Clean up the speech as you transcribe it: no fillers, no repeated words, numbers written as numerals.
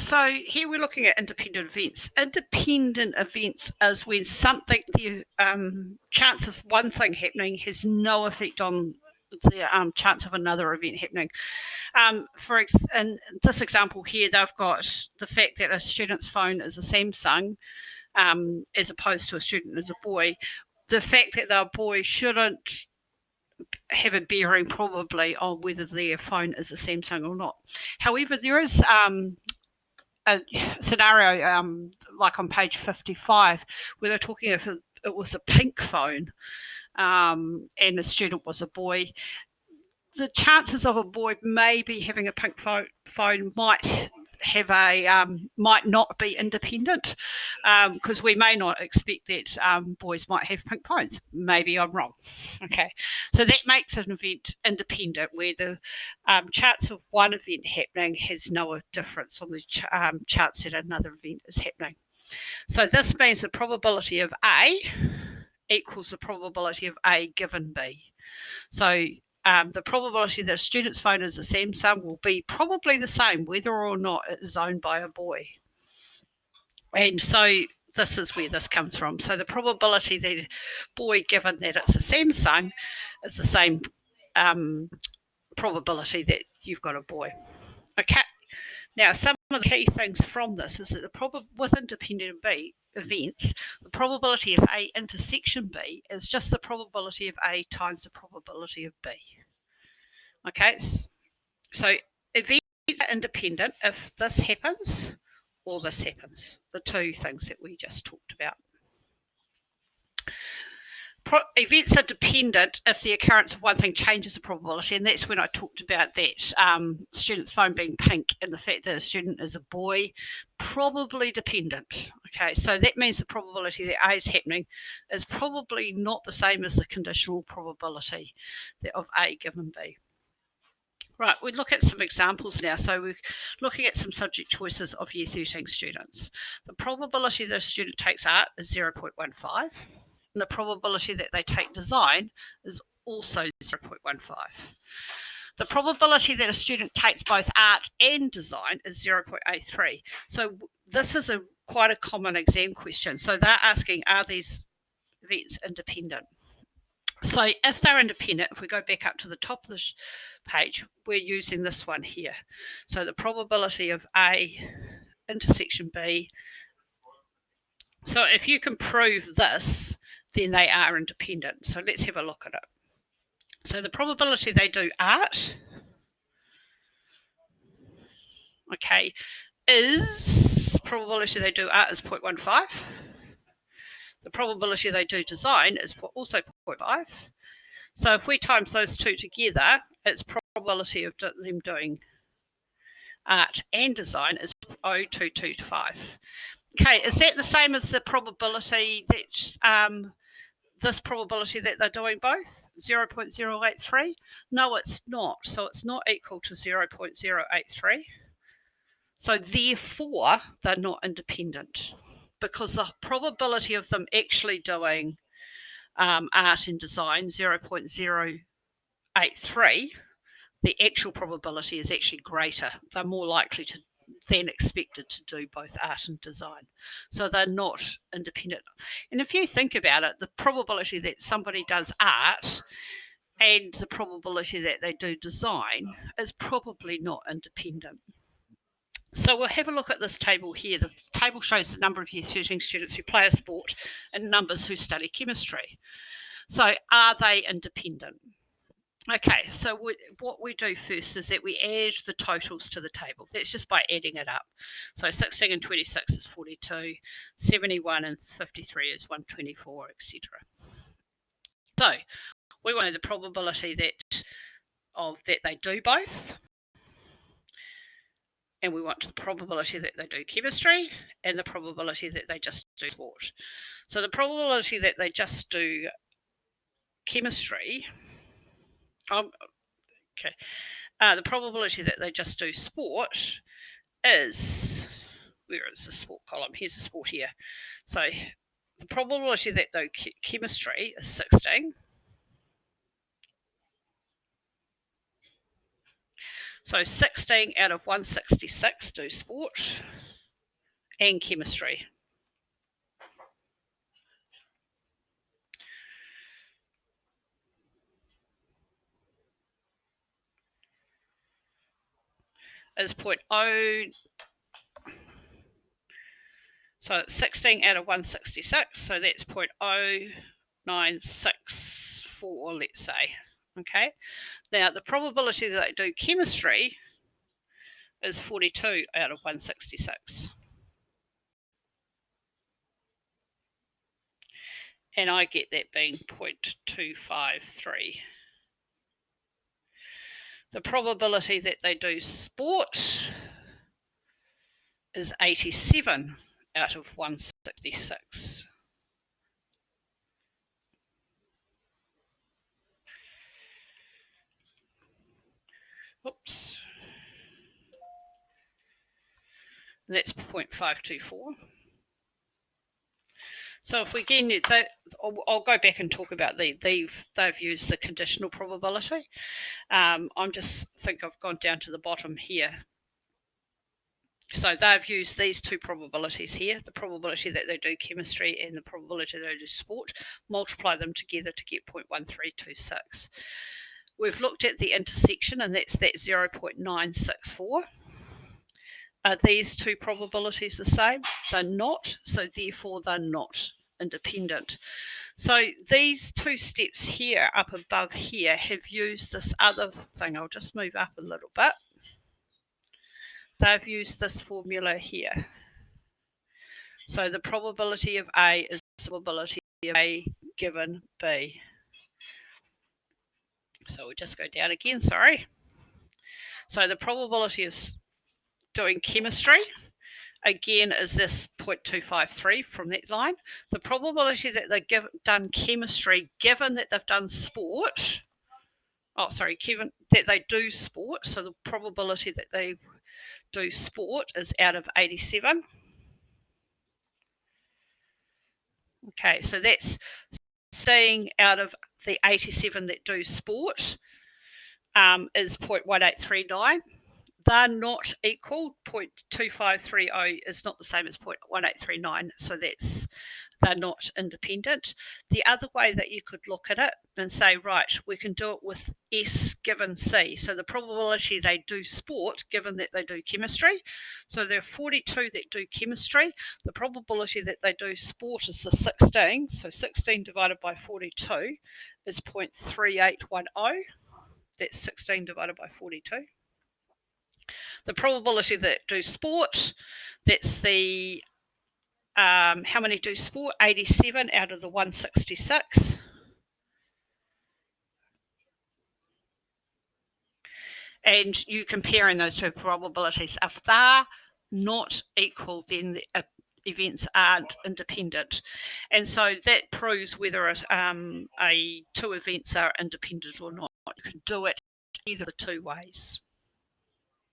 So here we're looking at independent events. Independent events is when something, the chance of one thing happening has no effect on the chance of another event happening. In this example here, they've got the fact that a student's phone is a Samsung as opposed to a student as a boy. The fact that they're a boy shouldn't have a bearing probably on whether their phone is a Samsung or not. However, there is a scenario like on page 55 where they're talking if it was a pink phone and the student was a boy. The chances of a boy maybe having a pink phone might have might not be independent because we may not expect that boys might have pink phones. Maybe I'm wrong. Okay, so that makes an event independent where the chance of one event happening has no difference on the chance that another event is happening. So this means the probability of A equals the probability of A given B. So the probability that a student's phone is a Samsung will be probably the same whether or not it is owned by a boy. And so this is where this comes from. So the probability that a boy, given that it's a Samsung, is the same probability that you've got a boy. Okay. Now, some of the key things from this is that with independent events, the probability of A intersection B is just the probability of A times the probability of B. Okay, so events are independent if this happens or this happens, the two things that we just talked about. Events are dependent if the occurrence of one thing changes the probability, and that's when I talked about that student's phone being pink and the fact that a student is a boy, probably dependent. Okay, so that means the probability that A is happening is probably not the same as the conditional probability of A given B. Right, we look at some examples now. So we're looking at some subject choices of Year 13 students. The probability that a student takes art is 0.15. And the probability that they take design is also 0.15. The probability that a student takes both art and design is 0.83. So this is quite a common exam question. So they're asking, are these events independent? So if they're independent, if we go back up to the top of the page, we're using this one here. So the probability of A intersection B. So if you can prove this, then they are independent. So let's have a look at it. So the probability they do art, okay, is probability they do art is 0.15. The probability they do design is also 0.5. So if we times those two together, its probability of them doing art and design is 0.225. Okay, is that the same as the probability that this probability that they're doing both, 0.083? No, it's not. So it's not equal to 0.083. So therefore, they're not independent because the probability of them actually doing art and design, 0.083, the actual probability is actually greater. They're more likely to than expected to do both art and design. So they're not independent. And if you think about it, the probability that somebody does art and the probability that they do design is probably not independent. So we'll have a look at this table here. The table shows the number of Year 13 students who play a sport and numbers who study chemistry. So are they independent? Okay, so what we do first is that we add the totals to the table. That's just by adding it up. So 16 and 26 is 42, 71 and 53 is 124, etc. So we want to know the probability that they do both, and we want the probability that they do chemistry and the probability that they just do sport. So the probability that they just do chemistry, okay, the probability that they just do sport is, where is the sport column? Here's the sport here. So the probability that they do chemistry is 16. So 16 out of 166 do sport and chemistry. Is 0.0. So it's 16 out of 166. So that's 0.0964, let's say. Okay. Now the probability that they do chemistry is 42 out of 166. And I get that being 0.253. The probability that they do sport is 87 out of 166. Oops. That's 0.524. So if we again, I'll go back and talk about they've used the conditional probability. I'm just think I've gone down to the bottom here. So they've used these two probabilities here, the probability that they do chemistry and the probability that they do sport, multiply them together to get 0.1326. We've looked at the intersection, and that's that 0.964. Are these two probabilities the same? They're not, so therefore they're not independent. So these two steps here up above here have used this other thing. I'll just move up a little bit. They've used this formula here. So the probability of A is the probability of A given B. So we'll just go down again, sorry. So the probability of doing chemistry, again, is this 0.253 from that line. The probability that they've done chemistry, given that they've done sport, given that they do sport, so the probability that they do sport is out of 87. Okay, so that's saying out of the 87 that do sport is 0.1839. They're not equal. 0.2530 is not the same as 0.1839, so they're not independent. The other way that you could look at it and say, right, we can do it with S given C. So the probability they do sport, given that they do chemistry. So there are 42 that do chemistry. The probability that they do sport is the 16. So 16 divided by 42 is 0.3810. That's 16 divided by 42. The probability that do sport, that's the how many do sport? 87 out of the 166. And you comparing those two probabilities. If they're not equal, then the events aren't independent. And so that proves whether two events are independent or not. You can do it either of the two ways.